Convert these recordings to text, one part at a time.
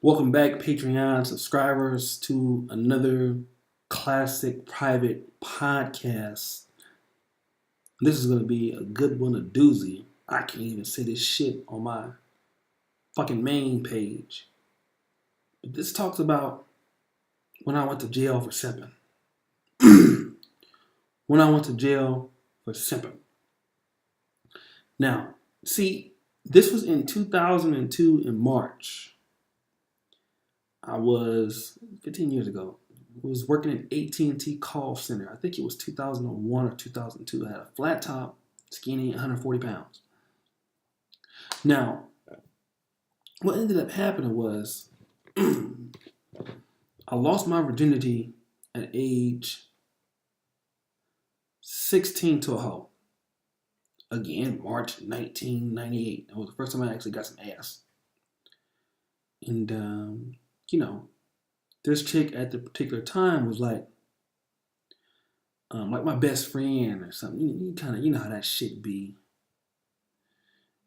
Welcome back, Patreon subscribers, to another classic private podcast. This is going to be a good one, a doozy. I can't even say this shit on my fucking main page. But this talks about when I went to jail for simping. When I went to jail for simping. Now, see, this was in 2002 in March. I was 15 years ago. I was working at AT&T call center. I think it was 2001 or 2002. I had a flat top, skinny, 140 pounds. Now, what ended up happening was I lost my virginity at age 16 to a hoe. Again, March 1998. That was the first time I actually got some ass. And, this chick at the particular time was like my best friend or something. You kind of, how that shit be.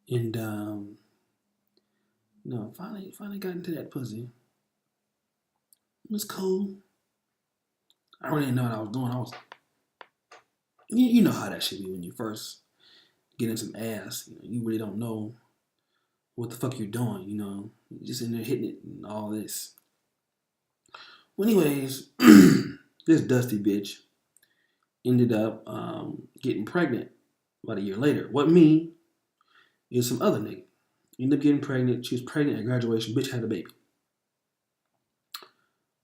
And, finally got into that pussy. It was cool. I really didn't know what I was doing. You know how that shit be when you first get in some ass. You really don't know what the fuck you're doing. You're just in there hitting it and all this. Well, anyways, this dusty bitch ended up getting pregnant about a year later. What me is some other nigga. Ended up getting pregnant. She was pregnant at graduation. Bitch had a baby.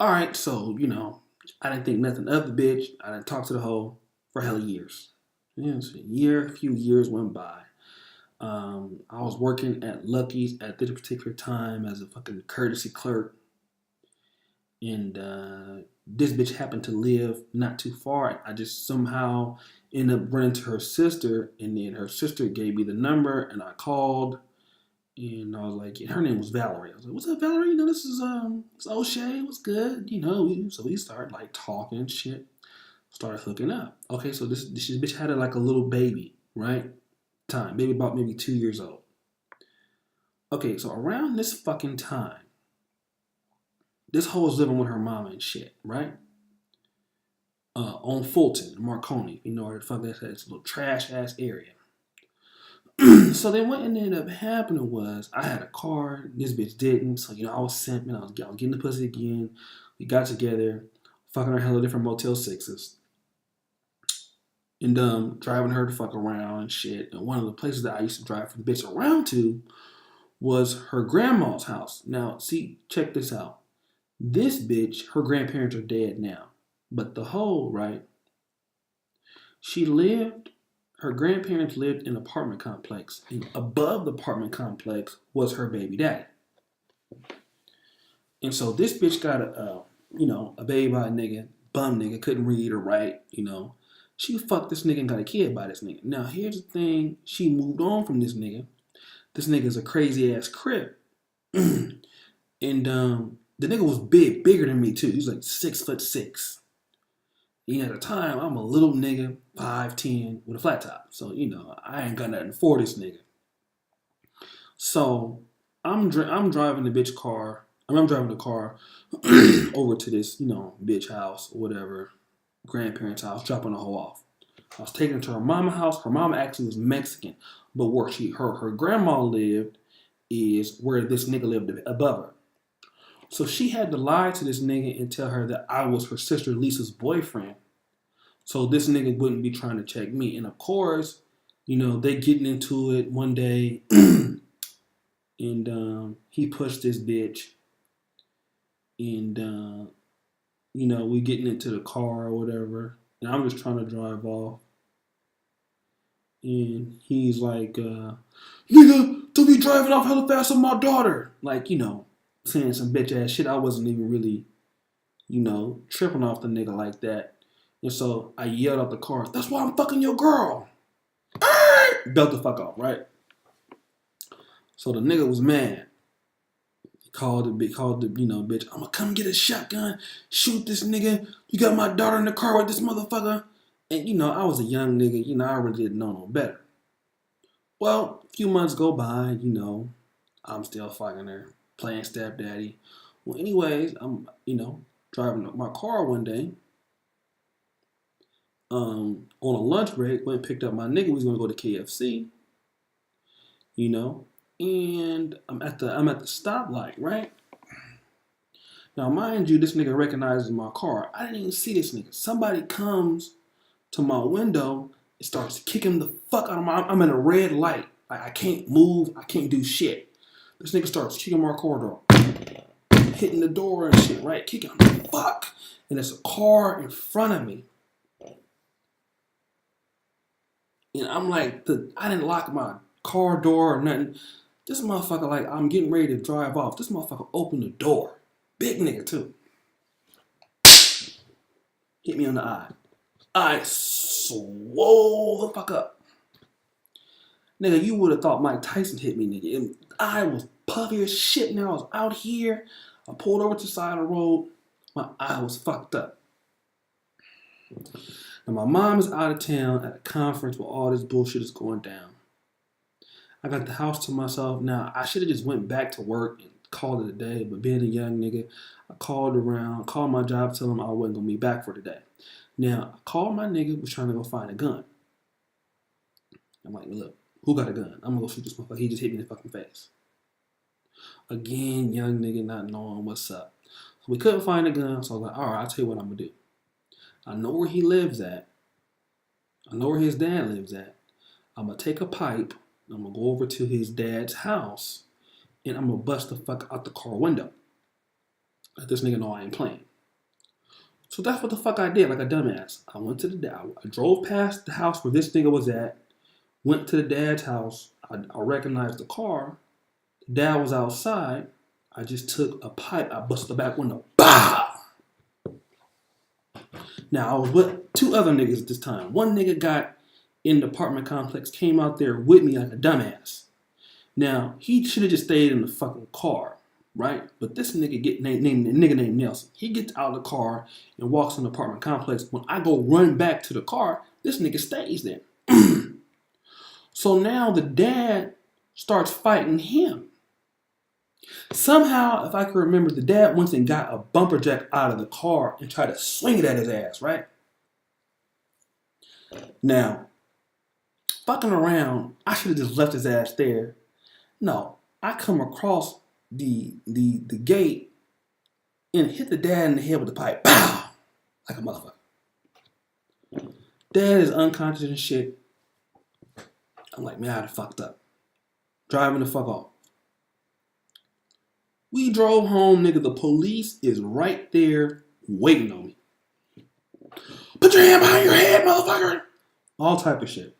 All right, so, I didn't think nothing of the bitch. I didn't talk to the hoe for hella years. A few years went by. I was working at Lucky's at this particular time as a fucking courtesy clerk. And this bitch happened to live not too far. I just somehow ended up running to her sister, and then her sister gave me the number, and I called, and I was like, her name was Valerie. I was like, "What's up, Valerie? This is it's O'Shea. What's good?" So we started like talking shit, started hooking up. Okay, so this bitch had like a little baby, right? Baby about maybe 2 years old. Okay, so around this fucking time, this hoe was living with her mama and shit, right? On Fulton, Marconi, where the fuck that's a little trash ass area. So then what ended up happening was I had a car, this bitch didn't. So, I was simping, I was getting the pussy again. We got together, fucking her hella different Motel 6s. And driving her to fuck around and shit. And one of the places that I used to drive for the bitch around to was her grandma's house. Now, see, check this out. This bitch, her grandparents are dead now. But the hoe, right? Her grandparents lived in an apartment complex. And above the apartment complex was her baby daddy. And so this bitch got a baby by a nigga, bum nigga, couldn't read or write, She fucked this nigga and got a kid by this nigga. Now, here's the thing. She moved on from this nigga. This nigga's a crazy ass crip. And the nigga was bigger than me too. He was like 6'6". And at the time, I'm a little nigga, 5'10", with a flat top. So, I ain't got nothing for this nigga. So, I'm driving the bitch car. I'm driving the car over to this, bitch house or whatever, grandparents' house, dropping the hoe off. I was taking her to her mama's house. Her mama actually was Mexican, but where her grandma lived is where this nigga lived above her. So she had to lie to this nigga and tell her that I was her sister Lisa's boyfriend. So this nigga wouldn't be trying to check me. And of course, they getting into it one day. And he pushed this bitch. And, we getting into the car or whatever. And I'm just trying to drive off. And he's like, nigga, don't be driving off hella fast on my daughter. Like, saying some bitch ass shit. I wasn't even really, tripping off the nigga like that. And so I yelled out the car, "That's why I'm fucking your girl." Belt the fuck off, right? So the nigga was mad. He called the bitch, "I'm gonna come get a shotgun, shoot this nigga. You got my daughter in the car with this motherfucker." And I was a young nigga, I really didn't know no better. Well, a few months go by, I'm still fucking her. playing stepdaddy. Well, anyways, I'm driving my car one day. On a lunch break, went and picked up my nigga. We was gonna go to KFC, you know, and I'm at the stoplight, right? Now, mind you, this nigga recognizes my car. I didn't even see this nigga. Somebody comes to my window and starts kicking the fuck out of my. I'm in a red light. Like, I can't move. I can't do shit. This nigga starts kicking my car door, hitting the door and shit, right? Kicking. I'm like, fuck. And there's a car in front of me. And I'm like, I didn't lock my car door or nothing. This motherfucker, like, I'm getting ready to drive off. This motherfucker opened the door. Big nigga, too. Hit me on the eye. I swole the fuck up. Nigga, you would have thought Mike Tyson hit me, nigga. And I was puffy as shit. Now I was out here. I pulled over to the side of the road. My eye was fucked up. Now, my mom is out of town at a conference where all this bullshit is going down. I got the house to myself. Now, I should have just went back to work and called it a day, but being a young nigga, I called my job, telling them I wasn't going to be back for the day. Now, I called my nigga, was trying to go find a gun. I'm like, look, who got a gun? I'm going to go shoot this motherfucker. He just hit me in the fucking face. Again, young nigga not knowing what's up. So we couldn't find a gun, so I was like, all right, I'll tell you what I'm going to do. I know where he lives at. I know where his dad lives at. I'm going to take a pipe. I'm going to go over to his dad's house. And I'm going to bust the fuck out the car window. Let this nigga know I ain't playing. So that's what the fuck I did, like a dumbass. I went to I drove past the house where this nigga was at. Went to the dad's house. I recognized the car. The dad was outside. I just took a pipe. I busted the back window. Bah! Now, I was with two other niggas at this time. One nigga got in the apartment complex, came out there with me like a dumbass. Now, he should have just stayed in the fucking car, right? But this nigga named Nelson. He gets out of the car and walks in the apartment complex. When I go run back to the car, this nigga stays there. So now the dad starts fighting him. Somehow, if I can remember, the dad went and got a bumper jack out of the car and tried to swing it at his ass, right? Now, fucking around, I should have just left his ass there. No, I come across the gate and hit the dad in the head with the pipe. Bow! Like a motherfucker. Dad is unconscious and shit. I'm like, man, I done fucked up. Driving the fuck off. We drove home, nigga. The police is right there waiting on me. Put your hand behind your head, motherfucker. All type of shit.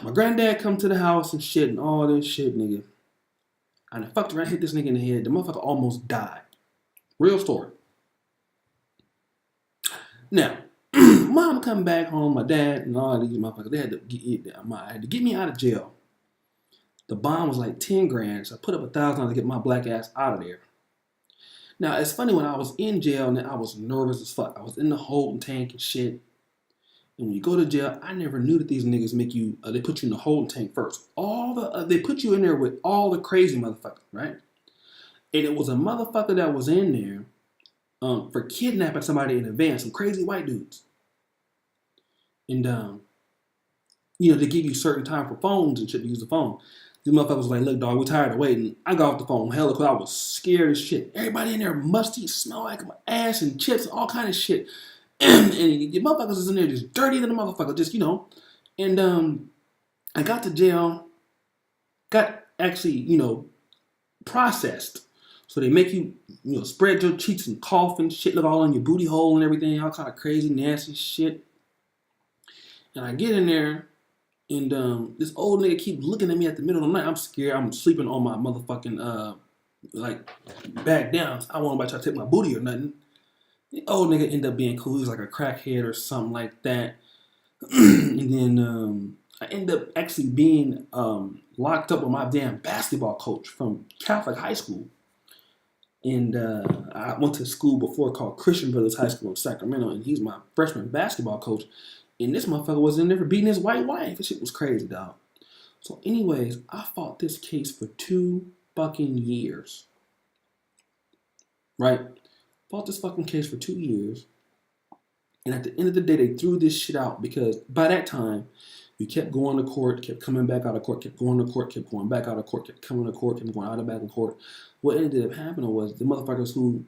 My granddad come to the house and shit and all this shit, nigga. I done fucked around, hit this nigga in the head. The motherfucker almost died. Real story. Now, mom come back home, my dad and all these motherfuckers, they had to get me out of jail. The bond was like 10 grand, so I put up $1,000 to get my black ass out of there. Now, it's funny, when I was in jail, and I was nervous as fuck. I was in the holding tank and shit. And when you go to jail, I never knew that these niggas make you, they put you in the holding tank first. They put you in there with all the crazy motherfuckers, right? And it was a motherfucker that was in there for kidnapping somebody in advance, some crazy white dudes. And, they give you certain time for phones and shit to use the phone. These motherfuckers was like, look, dog, we're tired of waiting. I got off the phone hella quick. I was scared as shit. Everybody in there musty, smell like my ass and chips, all kind of shit. And the motherfuckers is in there just dirty than the motherfucker, just, And I got to jail, got actually, processed. So they make you, spread your cheeks and cough and shit, look all in your booty hole and everything, all kind of crazy, nasty shit. And I get in there, and this old nigga keep looking at me at the middle of the night. I'm scared. I'm sleeping on my motherfucking, back down. I don't want nobody try to take my booty or nothing. The old nigga ended up being cool. He was like a crackhead or something like that. And then I ended up actually being locked up with my damn basketball coach from Catholic high school. And I went to school before called Christian Brothers High School in Sacramento, and he's my freshman basketball coach. And this motherfucker was in there for beating his white wife. This shit was crazy, dog. So, anyways, I fought this case for 2 fucking years. Right? Fought this fucking case for 2 years. And at the end of the day, they threw this shit out because by that time, we kept going to court, kept coming back out of court, kept going to court, kept going back out of court, kept coming to court, kept going out of back in court. What ended up happening was the motherfuckers who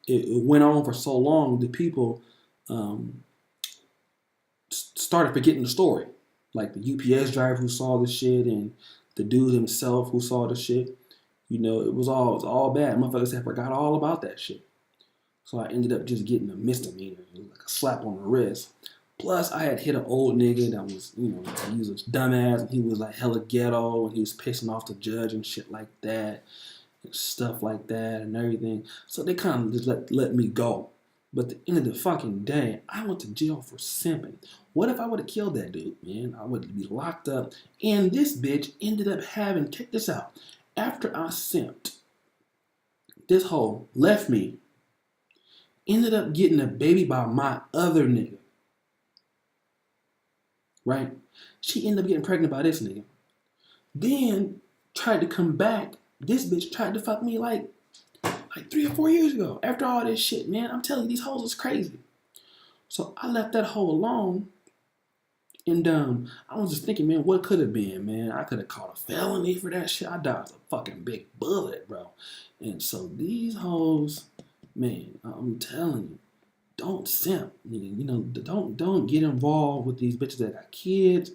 it went on for so long, the people um, started forgetting the story. Like the UPS driver who saw the shit and the dude himself who saw the shit. You know, it was all bad. Motherfuckers had forgot all about that shit. So I ended up just getting a misdemeanor, like a slap on the wrist. Plus, I had hit an old nigga that was, you know, he was a dumbass and he was like hella ghetto and he was pissing off the judge and shit like that and stuff like that and everything. So they kind of just let me go. But at the end of the fucking day, I went to jail for simping. What if I would have killed that dude, man? I would be locked up. And this bitch ended up having, check this out, after I simped, this hoe left me, ended up getting a baby by my other nigga. Right? She ended up getting pregnant by this nigga. Then tried to come back. This bitch tried to fuck me like 3 or 4 years ago. After all this shit, man, I'm telling you, these hoes is crazy. So I left that hoe alone. And I was just thinking, man, what could have been, man? I could have caught a felony for that shit. I died with a fucking big bullet, bro. And so these hoes, man, I'm telling you, don't simp, nigga. You know, don't get involved with these bitches that got kids,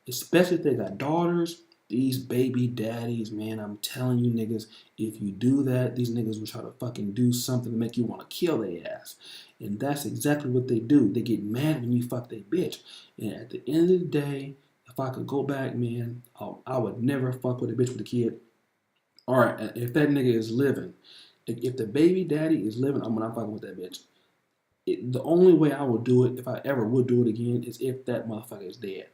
especially if they got daughters. These baby daddies, man, I'm telling you niggas, if you do that, these niggas will try to fucking do something to make you want to kill their ass. And that's exactly what they do. They get mad when you fuck their bitch. And at the end of the day, if I could go back, man, I would never fuck with a bitch with a kid. All right, if that nigga is living, if the baby daddy is living, I'm not fucking with that bitch. The only way I would do it, if I ever would do it again, is if that motherfucker is dead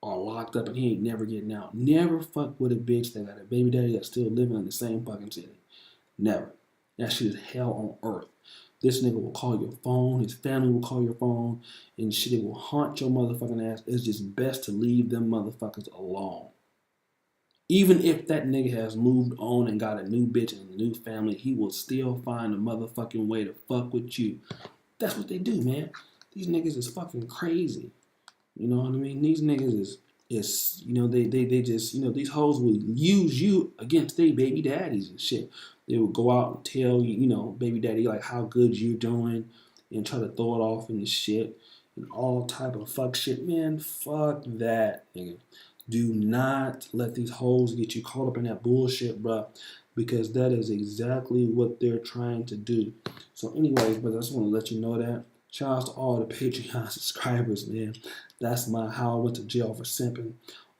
or locked up and he ain't never getting out. Never fuck with a bitch that got a baby daddy that's still living in the same fucking city. Never. That shit is hell on earth. This nigga will call your phone, his family will call your phone, and shit, it will haunt your motherfucking ass. It's just best to leave them motherfuckers alone. Even if that nigga has moved on and got a new bitch and a new family, he will still find a motherfucking way to fuck with you. That's what they do, man. These niggas is fucking crazy. You know what I mean? These niggas is you know, they just, you know, these hoes will use you against their baby daddies and shit. They will go out and tell you, you know, baby daddy, like how good you're doing and try to throw it off in the shit and all type of fuck shit. Man, fuck that, nigga. Do not let these hoes get you caught up in that bullshit, bruh, because that is exactly what they're trying to do. So anyways, but I just want to let you know that. Shout out to all the Patreon subscribers, man. That's how I went to jail for simping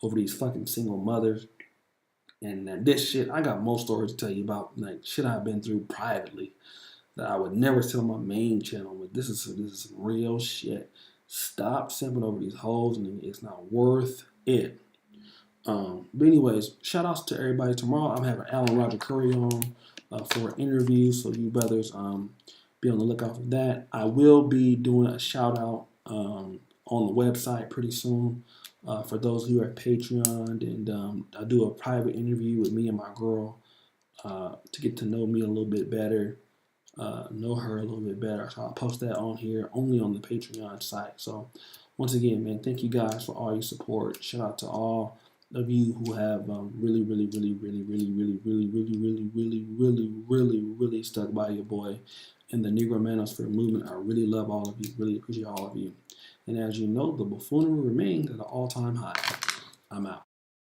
over these fucking single mothers. And this shit, I got more stories to tell you about, like shit I've been through privately that I would never tell on my main channel. But this is some real shit. Stop simping over these hoes, and it's not worth it. But anyways, shout outs to everybody. Tomorrow I'm having Alan Roger Curry on for an interview, so you brothers be on the lookout for that. I will be doing a shout out on the website pretty soon for those who are Patreon, and I do a private interview with me and my girl to get to know me a little bit better, know her a little bit better. So I'll post that on here only on the Patreon site. So once again, man, thank you guys for all your support. Shout out to all of you who have really stuck by your boy in the Negro Manosphere movement. I really love all of you. Really appreciate all of you. And as you know, the buffoonery remains at an all-time high. I'm out.